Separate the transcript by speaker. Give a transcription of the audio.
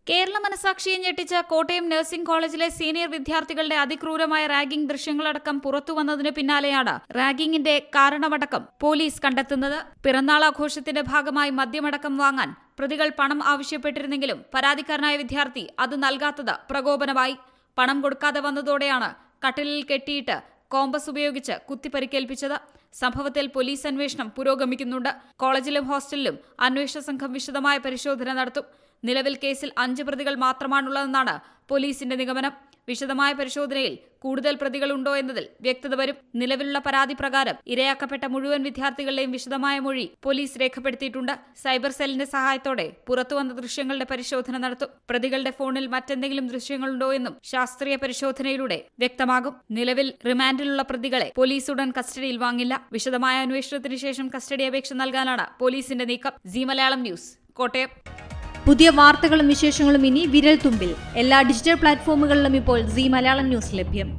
Speaker 1: കേരള മനസാക്ഷിയെ ഞെട്ടിച്ച കോട്ടയം നഴ്സിംഗ് കോളേജിലെ സീനിയർ വിദ്യാർത്ഥികളുടെ അതിക്രൂരമായ റാഗിംഗ് ദൃശ്യങ്ങളടക്കം പുറത്തുവന്നതിന് പിന്നാലെയാണ് റാഗിംഗിന്റെ കാരണമടക്കം പോലീസ് കണ്ടെത്തുന്നത്. പിറന്നാൾ ആഘോഷത്തിന്റെ ഭാഗമായി മദ്യമടക്കം വാങ്ങാൻ പ്രതികൾ പണം ആവശ്യപ്പെട്ടിരുന്നെങ്കിലും പരാതിക്കാരനായ വിദ്യാർത്ഥി അത് നൽകാത്തത് പ്രകോപനമായി. പണം കൊടുക്കാതെ വന്നതോടെയാണ് കട്ടിലിൽ കെട്ടിയിട്ട് കോമ്പസ് ഉപയോഗിച്ച് കുത്തിപ്പരിക്കേൽപ്പിച്ചത്. സംഭവത്തിൽ പോലീസ് അന്വേഷണം പുരോഗമിക്കുന്നുണ്ട്. കോളേജിലും ഹോസ്റ്റലിലും അന്വേഷണ സംഘം വിശദമായ പരിശോധന നടത്തും. നിലവിൽ കേസിൽ 5 പ്രതികൾ മാത്രമാണുള്ളതെന്നാണ് പോലീസിന്റെ നിഗമനം. വിശദമായ പരിശോധനയിൽ കൂടുതൽ പ്രതികളുണ്ടോ എന്നതിൽ വ്യക്തത വരും. നിലവിലുള്ള പരാതി പ്രകാരം ഇരയാക്കപ്പെട്ട മുഴുവൻ വിദ്യാർത്ഥികളുടെയും വിശദമായ മൊഴി പോലീസ് രേഖപ്പെടുത്തിയിട്ടുണ്ട്. സൈബർ സെല്ലിന്റെ സഹായത്തോടെ പുറത്തുവന്ന ദൃശ്യങ്ങളുടെ പരിശോധന നടത്തും. പ്രതികളുടെ ഫോണിൽ മറ്റെന്തെങ്കിലും ദൃശ്യങ്ങളുണ്ടോ എന്നും ശാസ്ത്രീയ പരിശോധനയിലൂടെ വ്യക്തമാകും. നിലവിൽ റിമാൻഡിലുള്ള പ്രതികളെ പോലീസ് ഉടൻ കസ്റ്റഡിയിൽ വാങ്ങില്ല. വിശദമായ അന്വേഷണത്തിന് ശേഷം കസ്റ്റഡി അപേക്ഷ നൽകാനാണ് പോലീസിന്റെ നീക്കം. C Malayalam news, Kottayam.
Speaker 2: പുതിയ വാർത്തകളും വിശേഷങ്ങളും ഇനി വിരൽ തുമ്പിൽ. എല്ലാ ഡിജിറ്റൽ പ്ലാറ്റ്ഫോമുകളിലും ഇപ്പോൾ സി മലയാളം ന്യൂസ് ലഭ്യം.